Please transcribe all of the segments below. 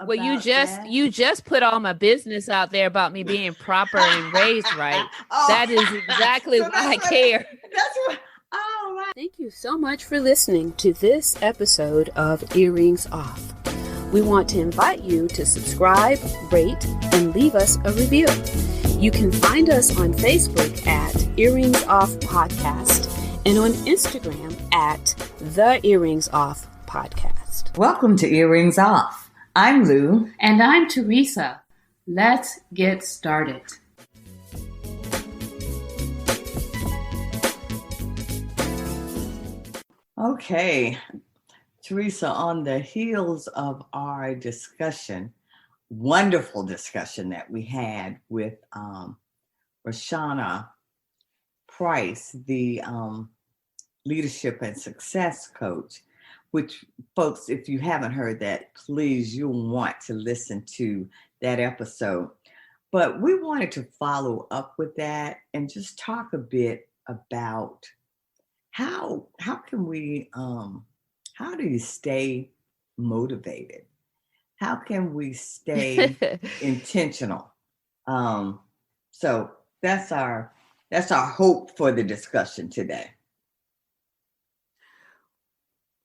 Well, about that? you just put all my business out there about me being proper and raised right. Oh, That is exactly so why I care. that's what. Oh, right. Thank you so much for listening to this episode of Earrings Off. We want to invite you to subscribe, rate, and leave us a review. You can find us on Facebook at Earrings Off Podcast and on Instagram at The Earrings Off Podcast. Welcome to Earrings Off. I'm Lou. And I'm Teresa. Let's get started. Okay, Teresa, on the heels of our discussion, wonderful discussion that we had with Rashana Price, the leadership and success coach, which, folks, if you haven't heard that, please, you'll want to listen to that episode. But we wanted to follow up with that and just talk a bit about how can we, how do you stay motivated? How can we stay intentional? So that's our hope for the discussion today.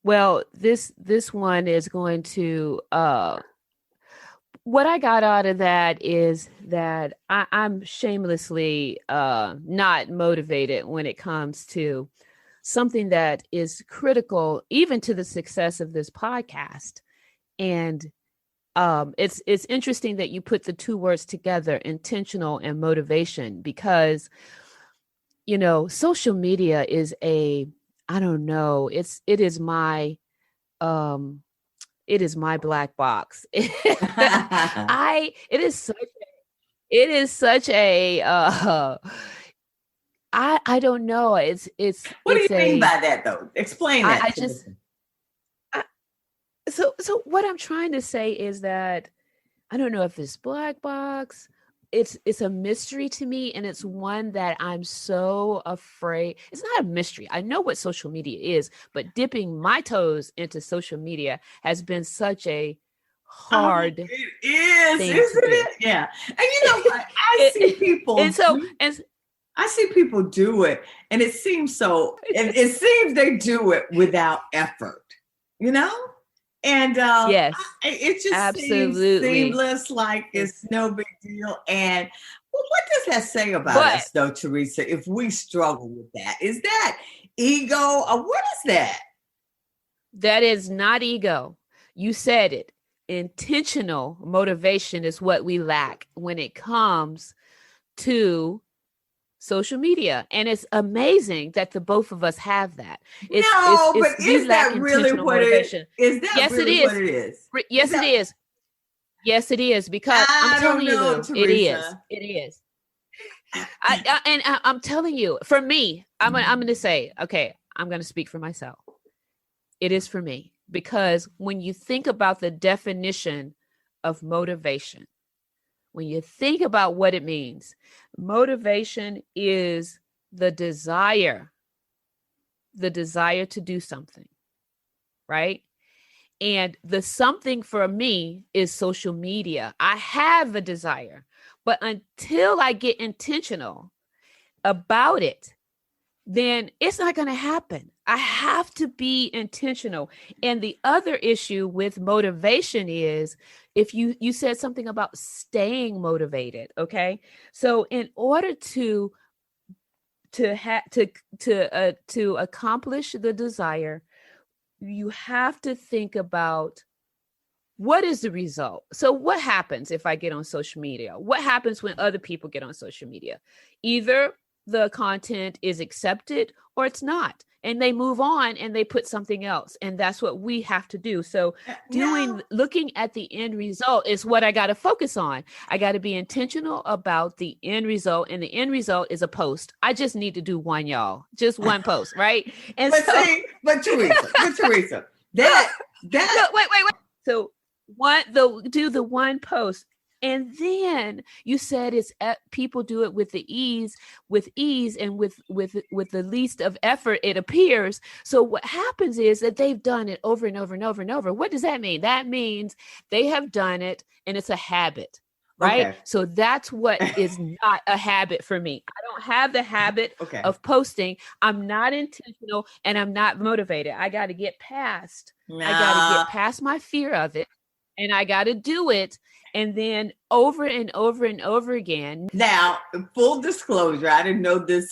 Well, this one is going to what I got out of that is that I'm shamelessly not motivated when it comes to something that is critical even to the success of this podcast. And it's interesting that you put the two words together, intentional and motivation, because, you know, social media is it is my black box. It is such a I don't know. What do you mean by that though? Explain that. So what I'm trying to say is that I don't know if it's black box. It's a mystery to me, and it's one that I'm so afraid. It's not a mystery. I know what social media is, but dipping my toes into social media has been such a hard it is, isn't it? Yeah. And you know what? I see people do it, and it seems they do it without effort, you know? And yes, it just absolutely seems seamless, like it's no big deal. And well, what does that say about us, though, Teresa, if we struggle with that? Is that ego, or what is that? That is not ego. You said it. Intentional motivation is what we lack when it comes to social media. And it's amazing that the both of us have that. But is that really what it is? Is that yes, really what it is? Yes, it is. Yes, it is. Because I'm telling you, it is. It is. I'm telling you, for me, I'm going to say, okay, I'm going to speak for myself. It is for me, because when you think about the definition of motivation, when you think about what it means, motivation is the desire to do something, right? And the something for me is social media. I have a desire, but until I get intentional about it, then it's not going to happen. I have to be intentional. And the other issue with motivation is, if you said something about staying motivated, okay? So in order to accomplish the desire, you have to think about what is the result. So what happens if I get on social media? What happens when other people get on social media? Either the content is accepted or it's not, and they move on and they put something else. And that's what we have to do. So looking at the end result is what I got to focus on. I got to be intentional about the end result, and the end result is a post. I just need to do one, y'all, just one post. Right. And but Teresa, wait. So do the one post. And then you said people do it with ease, and with the least of effort, it appears. So what happens is that they've done it over and over and over and over. What does that mean? That means they have done it and it's a habit. Right. Okay. So that's what is not a habit for me. I don't have the habit of posting. I'm not intentional and I'm not motivated. I got to get past. I got to get past my fear of it, and I got to do it. And then over and over and over again. Now, full disclosure, I didn't know this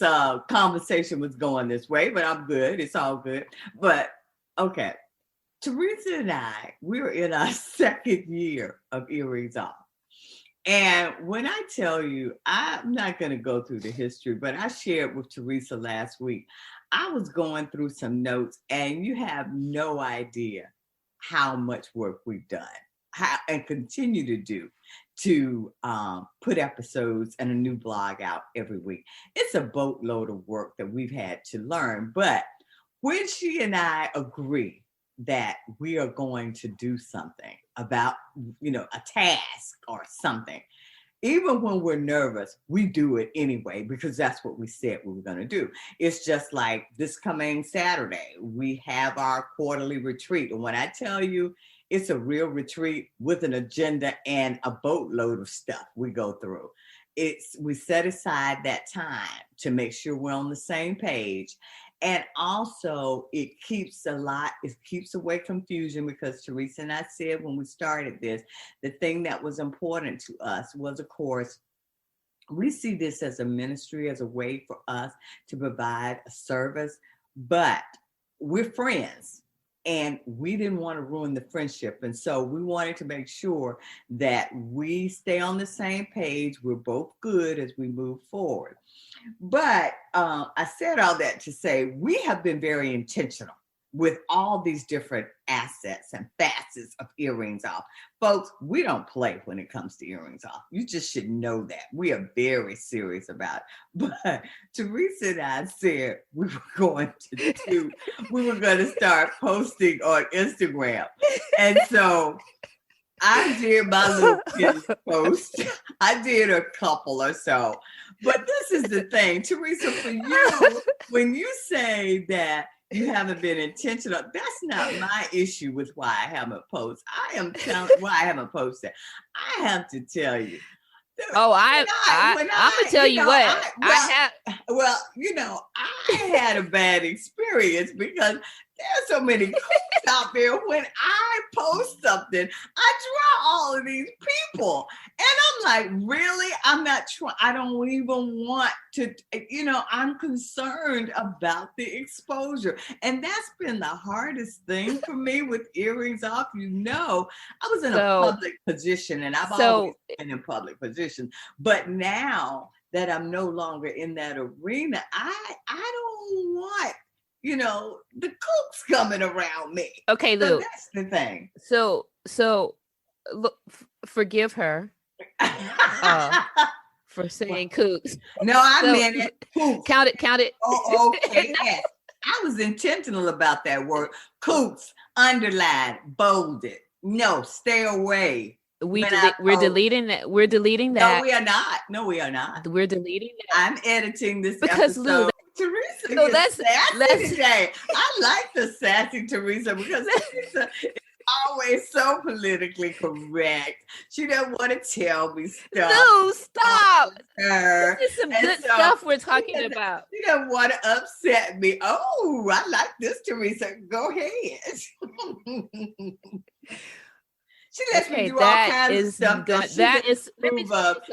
conversation was going this way, but I'm good. It's all good. But okay. Teresa and I, we were in our second year of Earrings Off. And when I tell you, I'm not going to go through the history, but I shared with Teresa last week, I was going through some notes, and you have no idea how much work we've done and continue to do to put episodes and a new blog out every week. It's a boatload of work that we've had to learn. But when she and I agree that we are going to do something about, a task or something, even when we're nervous, we do it anyway, because that's what we said we were going to do. It's just like this coming Saturday, we have our quarterly retreat. And when I tell you, it's a real retreat with an agenda and a boatload of stuff we go through. We set aside that time to make sure we're on the same page. And also it keeps away confusion, because Teresa and I said when we started this, the thing that was important to us was, of course, we see this as a ministry, as a way for us to provide a service, but we're friends. And we didn't want to ruin the friendship. And so we wanted to make sure that we stay on the same page. We're both good as we move forward. But I said all that to say we have been very intentional with all these different assets and facets of Earrings Off. Folks, we don't play when it comes to Earrings Off. You just should know that. We are very serious about it. But Teresa and I said we were going to start posting on Instagram. And so I did my little kids post. I did a couple or so. But this is the thing, Teresa, for you, when you say that you haven't been intentional, that's not my issue with why I haven't posted. I'm gonna tell you. I'm gonna tell you what. I had a bad experience because there's so many cooks out there. When I post something, I draw all of these people. And I'm like, really? I'm not trying. I don't even want to, I'm concerned about the exposure. And that's been the hardest thing for me with Earrings Off. I was in a public position, and I've always been in public positions. But now that I'm no longer in that arena, I don't want the cooks coming around me. Okay, Lou. So that's the thing. So look, forgive her for saying cooks. No, I meant it. Cooks. Count it. Oh, okay. Yes. I was intentional about that word. Cooks, underlined, bolded. No, stay away. We're deleting that. We're deleting that. No, we are not. We're deleting that. I'm editing this because episode. Lou, Teresa is sassy today. I like the sassy Teresa because Teresa is always so politically correct. She doesn't want to tell me stuff. No, stop. This is some good stuff we're talking about. She doesn't want to upset me. Oh, I like this, Teresa. Go ahead. She lets me do all kinds of stuff that is prove up.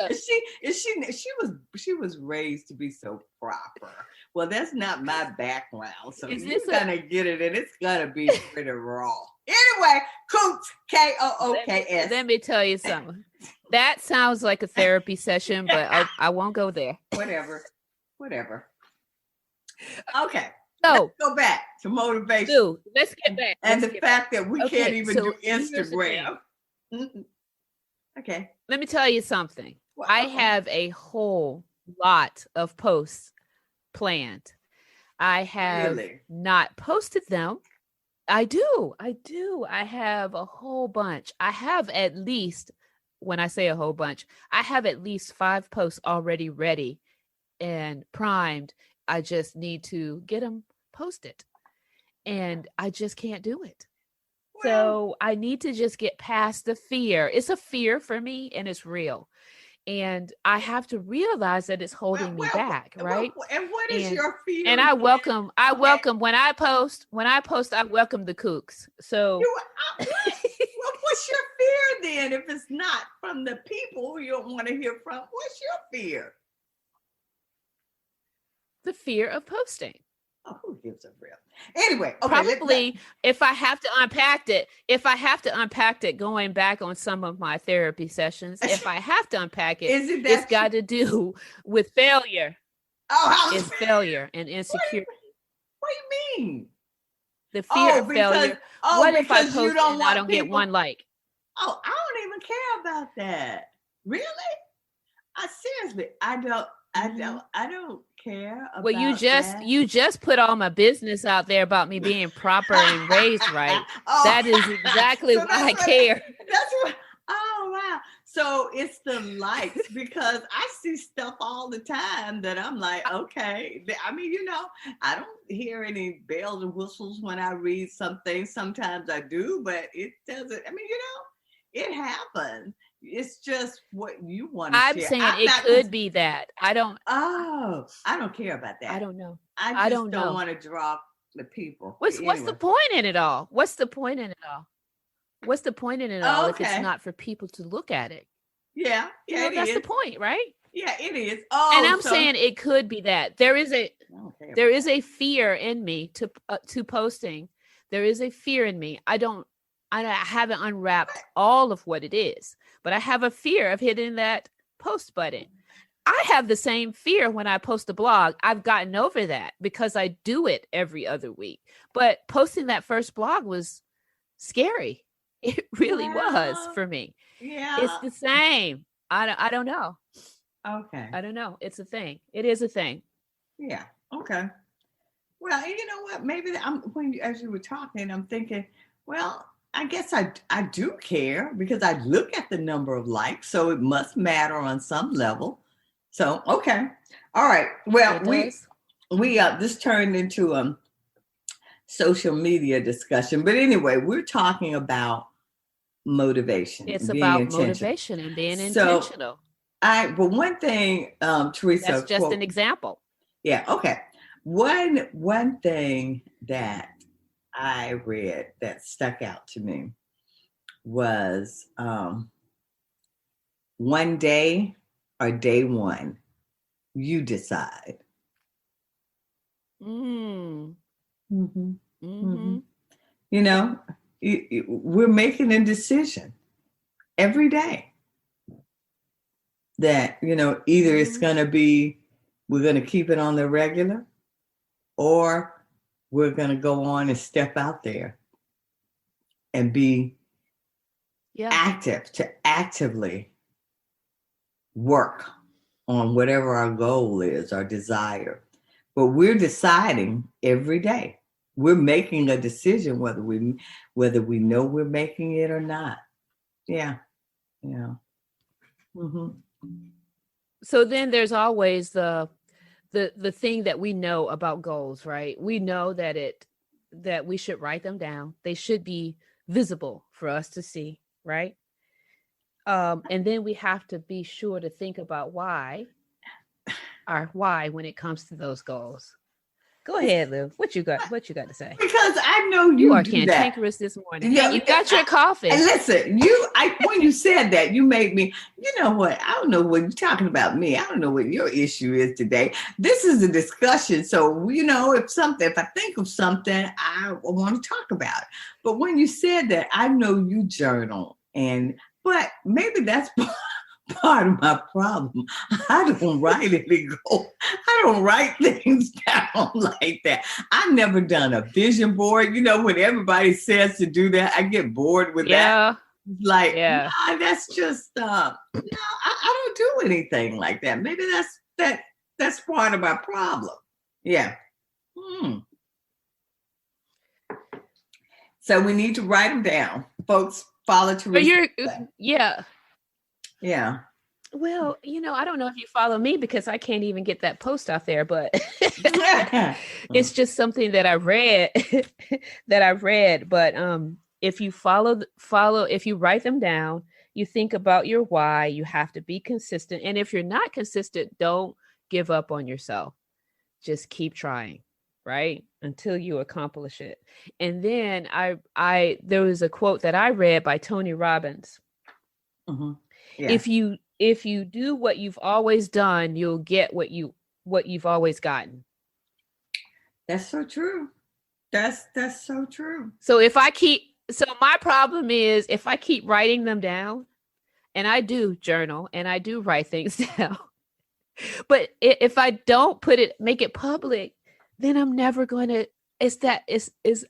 She was raised to be so proper. Well, that's not my background, so you're gonna get it, and it's gonna be pretty raw. Anyway, Cooks, Kooks. Let me tell you something. That sounds like a therapy session, but I won't go there. Whatever. Okay. So let's go back to motivation. Dude, let's get back. And the fact that we can't even do Instagram. Okay. Let me tell you something. Well, I have a whole lot of posts planned. I have not posted them. I do. I have a whole bunch. I have at least when I say a whole bunch, I have at least 5 posts already ready and primed. I just need to get them posted, and I just can't do it. Well, So I need to just get past the fear. It's a fear for me, and it's real. And I have to realize that it's holding me back, right? And what is your fear? And I welcome when I post, I welcome the kooks. So well, what's your fear then? If it's not from the people who you don't want to hear from, what's your fear? The fear of posting. Oh, who gives a real? Anyway, okay, probably if I have to unpack it, going back on some of my therapy sessions, if I have to unpack it, it's got to do with failure. Oh, it's failure and insecurity. What do you mean? The fear of failure. What if I post and I don't get one like? Oh, I don't even care about that. Really? Seriously, I don't care about you just put all my business out there about me being proper and raised right. That is exactly why I care. That's what. Oh wow. So it's the likes, because I see stuff all the time that I'm like, okay. I mean, I don't hear any bells and whistles when I read something. Sometimes I do, but it doesn't. I mean, it happens. It's just what you want to share. I'm saying it could be that. I don't. Oh, I don't care about that. I don't know. I just don't want to draw the people. What's the point in it all? What's the point in it all if it's not for people to look at it? Yeah, that's the point, right? Yeah, it is. And I'm saying it could be that there is a fear in me to posting. There is a fear in me. I haven't unwrapped all of what it is, but I have a fear of hitting that post button. I have the same fear when I post a blog. I've gotten over that because I do it every other week. But posting that first blog was scary. It really was for me. Yeah. It's the same. I don't know. Okay. I don't know. It's a thing. It is a thing. Yeah. Okay. Well, you know what? Maybe as you were talking, I'm thinking, well, I guess I do care because I look at the number of likes, so it must matter on some level. So, okay. All right. Well, this turned into a social media discussion, but anyway, we're talking about motivation. It's about motivation and being intentional. But one thing, Teresa, that's just an example. Yeah. Okay. One thing that I read that stuck out to me was one day or day one, you decide. Mm. Mm-hmm. Mm-hmm. We're making a decision every day that, either it's going to be, we're going to keep it on the regular, or we're going to go on and step out there and be active, to actively work on whatever our goal is, our desire. But we're deciding every day. We're making a decision whether we know we're making it or not. Yeah. Yeah. Mm-hmm. So then there's always the thing that we know about goals, right? We know that we should write them down. They should be visible for us to see, right? And then we have to be sure to think about why when it comes to those goals. Go ahead, Lou. What you got to say? Because I know you are cantankerous this morning. Yeah, you got your coffee. And listen, when you said that, you made me. You know what? I don't know what you're talking about me. I don't know what your issue is today. This is a discussion, so if I think of something, I want to talk about it. But when you said that, I know you journal, but maybe that's part of my problem. I don't write any goals. I don't write things down like that. I've never done a vision board. When everybody says to do that, I get bored with that. Like, nah, that's just I don't do anything like that. Maybe that's part of my problem. Yeah. So we need to write them down, folks. Follow Teresa. Yeah. Yeah. Well, I don't know if you follow me because I can't even get that post out there, but it's just something that I read But if you if you write them down, you think about your why, you have to be consistent. And if you're not consistent, don't give up on yourself. Just keep trying, right? Until you accomplish it. And then there was a quote that I read by Tony Robbins. Mm-hmm. Yeah. If you do what you've always done, you'll get what you've always gotten. That's so true. That's so true. So my problem is if I keep writing them down, and I do journal and I do write things down, but if I don't make it public, then I'm never going to.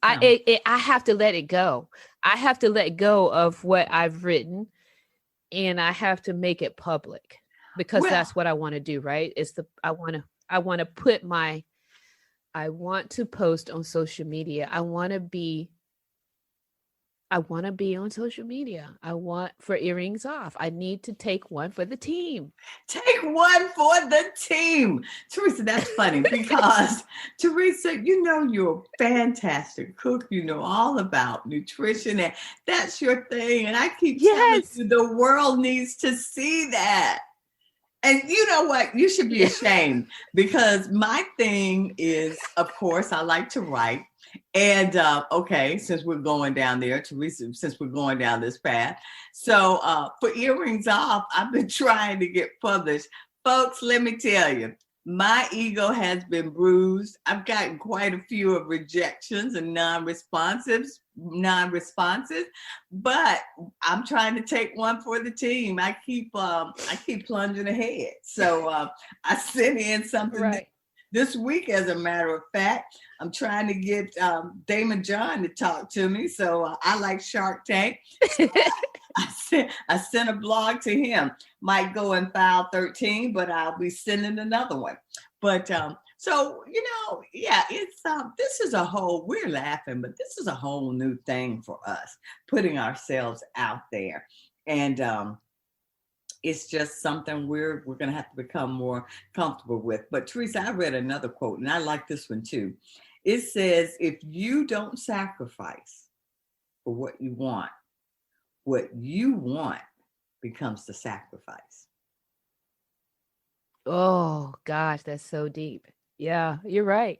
I have to let it go. I have to let go of what I've written, and I have to make it public because that's what I want to do. Right? I want to post on social media. I want to be on social media. I want for earrings off. I need to take one for the team. Take one for the team. Teresa, that's funny because Teresa, you're a fantastic cook. You know all about nutrition and that's your thing. And I keep telling you, the world needs to see that. And you know what? You should be ashamed because my thing is, of course, I like to write. And since we're going down there, Teresa, since we're going down this path. So for Earrings Off, I've been trying to get published. Folks, let me tell you, my ego has been bruised. I've gotten quite a few of rejections and non-responses, but I'm trying to take one for the team. I keep plunging ahead. So I sent in something this week, as a matter of fact. I'm trying to get Damon John to talk to me. So I like Shark Tank. I sent a blog to him. Might go in file 13, but I'll be sending another one. But so it's this is we're laughing, but this is a whole new thing for us, putting ourselves out there. And it's just something we're going to have to become more comfortable with. But Teresa, I read another quote, and I like this one too. It says, if you don't sacrifice for what you want becomes the sacrifice. Oh, gosh, that's so deep. Yeah, you're right.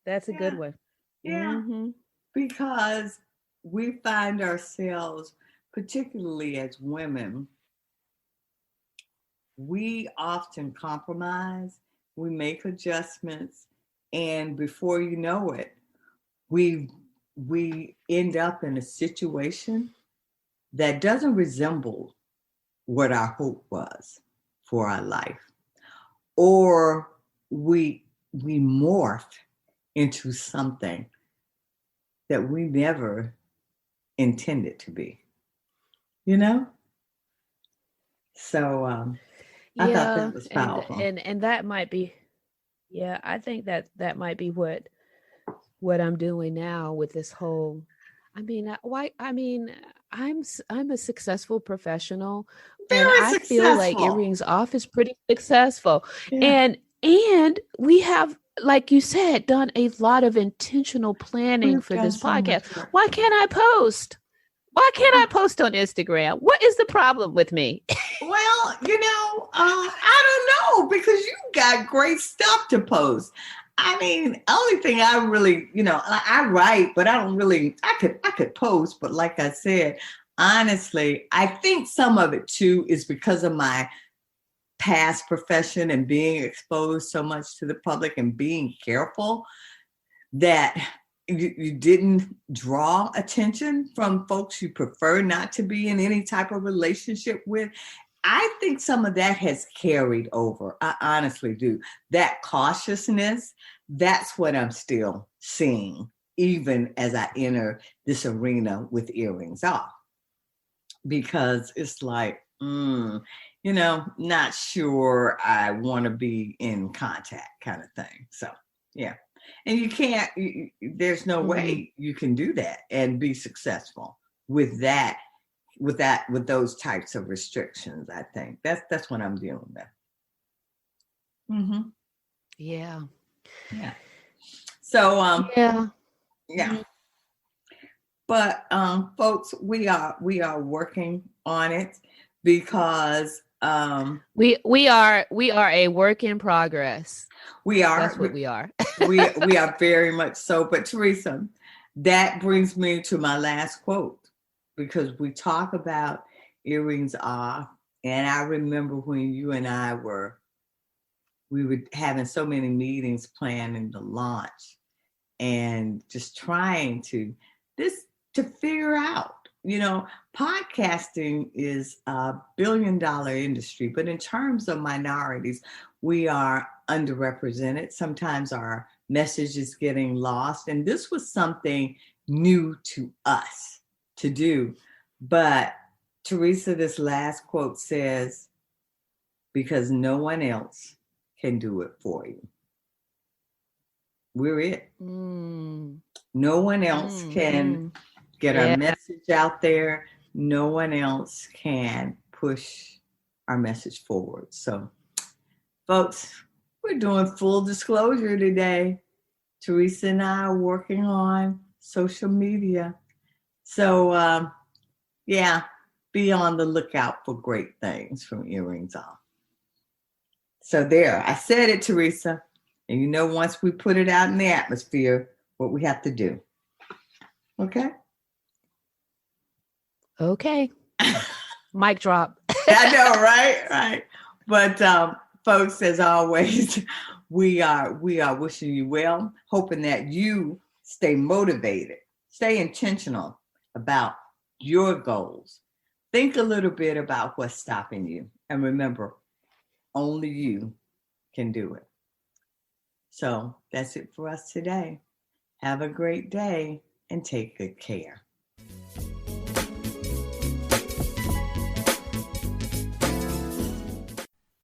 That's a good one. Yeah, mm-hmm. Because we find ourselves, particularly as women, we often compromise, we make adjustments, and before you know it, we end up in a situation that doesn't resemble what our hope was for our life. Or we morph into something that we never intended to be, So I thought that was powerful. And that might be, I think that might be what I'm doing now with this whole, I'm a successful professional. Very and I successful. Feel like Earrings Off is pretty successful. Yeah. And we have, like you said, done a lot of intentional planning for this podcast. Why can't I post? Why can't I post on Instagram? What is the problem with me? Well, I don't know, because you got great stuff to post. Only thing I really, I write, but I don't really, I could post, but like I said, honestly, I think some of it too is because of my past profession and being exposed so much to the public and being careful that you didn't draw attention from folks you prefer not to be in any type of relationship with. I think some of that has carried over. I honestly do. That cautiousness, that's what I'm still seeing, even as I enter this arena with Earrings Off. Because it's like, not sure I want to be in contact kind of thing. So, yeah. And you can't, there's no way you can do that and be successful with that with those types of restrictions. I think that's what I'm dealing with. Mm-hmm. Yeah. Yeah. So Yeah. yeah. Mhm. But folks, we are working on it because We are a work in progress. we are That's what we are. we are very much so. But Teresa, that brings me to my last quote, because we talk about earrings off, and I remember when you and I we were having so many meetings planning the launch and just trying to figure out, podcasting is a billion-dollar industry, but in terms of minorities, we are underrepresented. Sometimes our message is getting lost, and this was something new to us to do. But Teresa, this last quote says, because no one else can do it for you. We're it. No one else can get our message out there. No one else can push our message forward. So, folks, we're doing full disclosure today. Teresa and I are working on social media. So, yeah, be on the lookout for great things from Earrings Off. So there, I said it, Teresa. And once we put it out in the atmosphere, what we have to do. Okay? Okay. Mic drop. I know, right? Right. But folks, as always, we are wishing you well, hoping that you stay motivated, stay intentional about your goals. Think a little bit about what's stopping you. And remember, only you can do it. So that's it for us today. Have a great day and take good care.